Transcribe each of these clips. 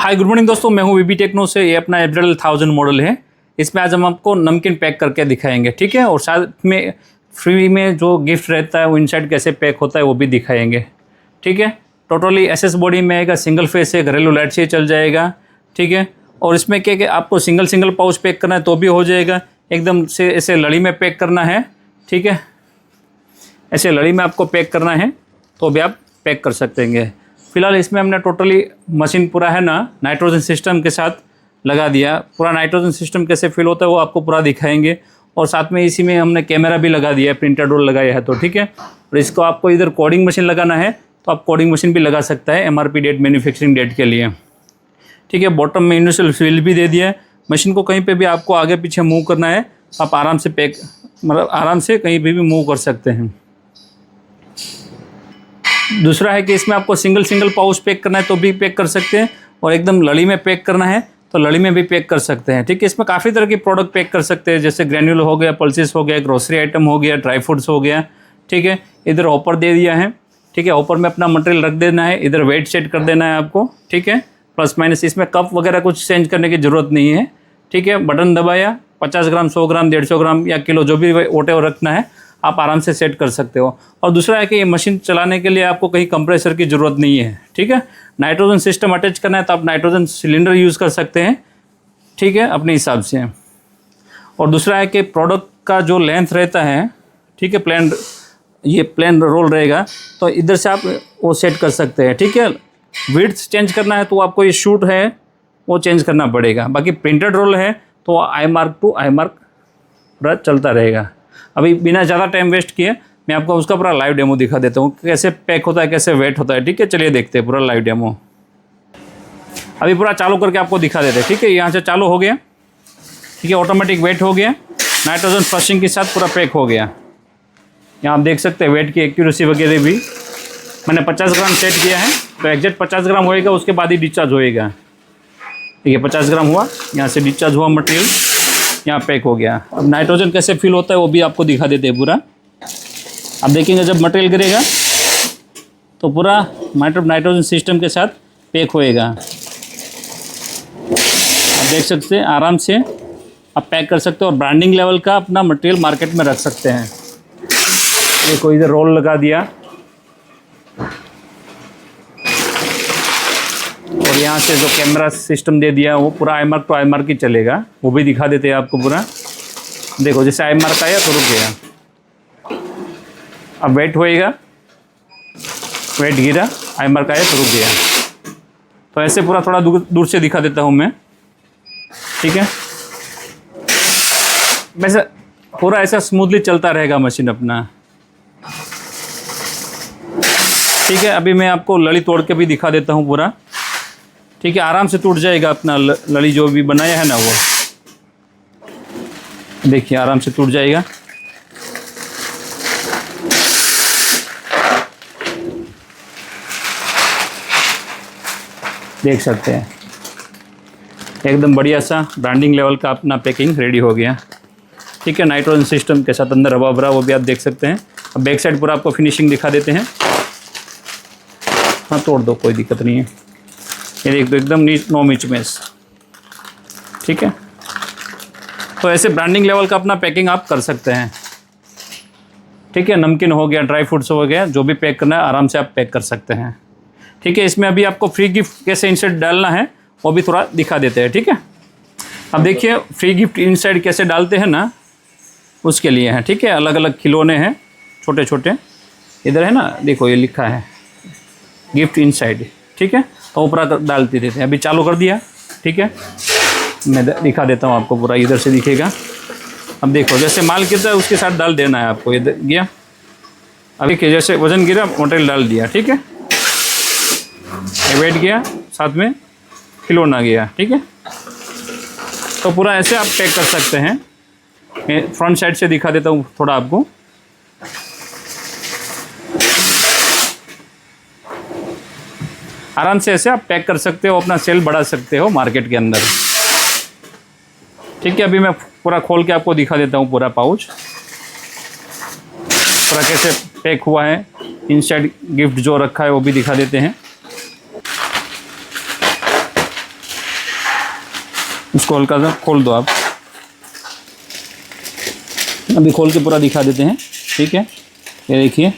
Hi good morning दोस्तों, मैं हूं वीबी टेक्नो से। ये अपना एब्रिल 1000 मॉडल है। इसमें आज हम आपको नमकीन पैक करके दिखाएंगे, ठीक है। और साथ में फ्री में जो गिफ्ट रहता है वो इनसाइड कैसे पैक होता है वो भी दिखाएंगे, ठीक है। टोटली एसएस बॉडी में आएगा, सिंगल फेस है, घरेलू लाइट से चल जाएगा, ठीक है। और इसमें क्या कि आपको सिंगल पाउच पैक करना है तो भी हो जाएगा, एकदम से ऐसे लड़ी में पैक करना है, ठीक है। ऐसे लड़ी में आपको पैक करना है तो भी आप पैक कर सकते हैं। फिलहाल इसमें हमने टोटली मशीन पूरा है ना नाइट्रोजन सिस्टम के साथ लगा दिया। पूरा नाइट्रोजन सिस्टम कैसे फिल होता है वो आपको पूरा दिखाएंगे। और साथ में इसी में हमने कैमरा भी लगा दिया है, प्रिंटर रोल लगाया है तो ठीक है। और इसको आपको इधर कोडिंग मशीन लगाना है तो आप कोडिंग मशीन भी लगा सकता है एमआरपी डेट, मैन्युफैक्चरिंग डेट के लिए, ठीक है। बॉटम में यूनिवर्सल फिल भी दे दिया है। मशीन को कहीं पर भी आपको आगे पीछे मूव करना है आप आराम से पैक आराम से कहीं भी मूव कर सकते हैं। दूसरा है कि इसमें आपको सिंगल पाउच पैक करना है तो भी पैक कर सकते हैं, और एकदम लड़ी में पैक करना है तो लड़ी में भी पैक कर सकते हैं, ठीक है। इसमें काफ़ी तरह की प्रोडक्ट पैक कर सकते हैं, जैसे ग्रैन्यूल हो गया, पल्सेस हो गया, ग्रोसरी आइटम हो गया, ड्राई फ्रूट्स हो गया, ठीक है। इधर ऑपर दे दिया है, ठीक है। ऑपर में अपना मटेरियल रख देना है, इधर वेट सेट कर देना है आपको, ठीक है। प्लस माइनस इसमें कप वगैरह कुछ चेंज करने की ज़रूरत नहीं है, ठीक है। बटन दबाया, 50 ग्राम, 100 ग्राम, 150 ग्राम या किलो जो भी वोटेवर रखना है आप आराम से सेट कर सकते हो। और दूसरा है कि ये मशीन चलाने के लिए आपको कहीं कंप्रेसर की ज़रूरत नहीं है, ठीक है। नाइट्रोजन सिस्टम अटैच करना है तो आप नाइट्रोजन सिलेंडर यूज़ कर सकते हैं, ठीक है, अपने हिसाब से। और दूसरा है कि प्रोडक्ट का जो लेंथ रहता है, ठीक है, प्लेन रोल रहेगा तो इधर से आप वो सेट कर सकते हैं, ठीक है। विड्थ चेंज करना है तो आपको ये शूट है वो चेंज करना पड़ेगा। बाकी प्रिंटेड रोल है तो eye mark to I mark पूरा चलता रहेगा। अभी बिना ज़्यादा टाइम वेस्ट किए मैं आपको उसका पूरा लाइव डेमो दिखा देता हूँ, कैसे पैक होता है, कैसे वेट होता है, ठीक है। चलिए देखते हैं पूरा लाइव डेमो। अभी पूरा चालू करके आपको दिखा देते हैं, ठीक है। यहाँ से चालू हो गया, ठीक है, ऑटोमेटिक वेट हो गया, नाइट्रोजन फ्लशिंग के साथ पूरा पैक हो गया। यहाँ आप देख सकते हैं वेट की एक्यूरेसी वगैरह भी मैंने 50 ग्राम सेट किया है तो एग्जैक्ट 50 ग्राम होएगा, उसके बाद ही डिस्चार्ज होएगा, ठीक है। 50 ग्राम हुआ, यहाँ से डिस्चार्ज हुआ मटेरियल, यहाँ पैक हो गया। अब नाइट्रोजन कैसे फिल होता है वो भी आपको दिखा देते हैं पूरा। अब देखेंगे जब मटेरियल गिरेगा तो पूरा नाइट्रोजन सिस्टम के साथ पैक होएगा। आप देख सकते हैं आराम से आप पैक कर सकते हो और ब्रांडिंग लेवल का अपना मटेरियल मार्केट में रख सकते हैं। देखो इधर रोल लगा दिया और यहाँ से जो कैमरा सिस्टम दे दिया वो पूरा I mark to I mark ही चलेगा, वो भी दिखा देते हैं आपको पूरा। देखो जैसे आई मार्क आया तो रुक गया। अब वेट होएगा, वेट गिरा, आई मार्क आया तो रुक गया। तो ऐसे पूरा थोड़ा दूर से दिखा देता हूँ मैं, ठीक है। वैसे पूरा ऐसा स्मूथली चलता रहेगा मशीन अपना, ठीक है। अभी मैं आपको लड़ी तोड़ के भी दिखा देता हूँ पूरा, ठीक है। आराम से टूट जाएगा अपना लड़ी जो भी बनाया है ना वो, देखिए आराम से टूट जाएगा। देख सकते हैं एकदम बढ़िया सा ब्रांडिंग लेवल का अपना पैकिंग रेडी हो गया, ठीक है। नाइट्रोजन सिस्टम के साथ अंदर हवा भरा वो भी आप देख सकते हैं। अब बैक साइड पूरा आपको फिनिशिंग दिखा देते हैं। हाँ तोड़ दो, कोई दिक्कत नहीं है। ये देख दो एकदम नो मिचमेस, ठीक है। तो ऐसे ब्रांडिंग लेवल का अपना पैकिंग आप कर सकते हैं, ठीक है। नमकीन हो गया, ड्राई फ्रूट्स हो गया, जो भी पैक करना है आराम से आप पैक कर सकते हैं, ठीक है। इसमें अभी आपको फ्री गिफ्ट कैसे इनसाइड डालना है वो भी थोड़ा दिखा देते हैं, ठीक है। अब देखिए फ्री गिफ्ट इनसाइड कैसे डालते हैं ना, उसके लिए है, ठीक है। अलग अलग खिलौने हैं छोटे छोटे, इधर है ना, देखो ये लिखा है गिफ्ट इनसाइड, ठीक है। तो पूरा डालते देते हैं। अभी चालू कर दिया, ठीक है। मैं दिखा देता हूँ आपको पूरा, इधर से दिखेगा। अब देखो जैसे माल गिरता है उसके साथ डाल देना है आपको। इधर गया, अभी जैसे वजन गिरा मटेरियल डाल दिया, ठीक है। वेट गया, साथ में खिलौना गया, ठीक है। तो पूरा ऐसे आप पैक कर सकते हैं। मैं फ्रंट साइड से दिखा देता हूँ थोड़ा आपको। आराम से ऐसे आप पैक कर सकते हो, अपना सेल बढ़ा सकते हो मार्केट के अंदर, ठीक है। अभी मैं पूरा खोल के आपको दिखा देता हूँ पूरा पाउच पूरा कैसे पैक हुआ है। इनसाइड गिफ्ट जो रखा है वो भी दिखा देते हैं। इसको हल्का सा खोल दो आप। अभी खोल के पूरा दिखा देते हैं, ठीक है। ये देखिए,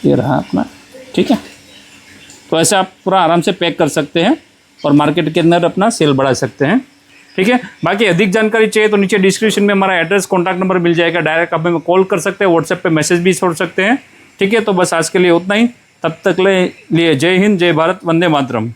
ये रहा अपना, ठीक है। तो ऐसे आप पूरा आराम से पैक कर सकते हैं और मार्केट के अंदर अपना सेल बढ़ा सकते हैं, ठीक है। बाकी अधिक जानकारी चाहिए तो नीचे डिस्क्रिप्शन में हमारा एड्रेस, कॉन्टैक्ट नंबर मिल जाएगा। डायरेक्ट आप हमें कॉल कर सकते हैं, व्हाट्सएप पे मैसेज भी छोड़ सकते हैं, ठीक है। तो बस आज के लिए उतना ही। तब तक लिए जय हिंद, जय भारत, वंदे मातरम।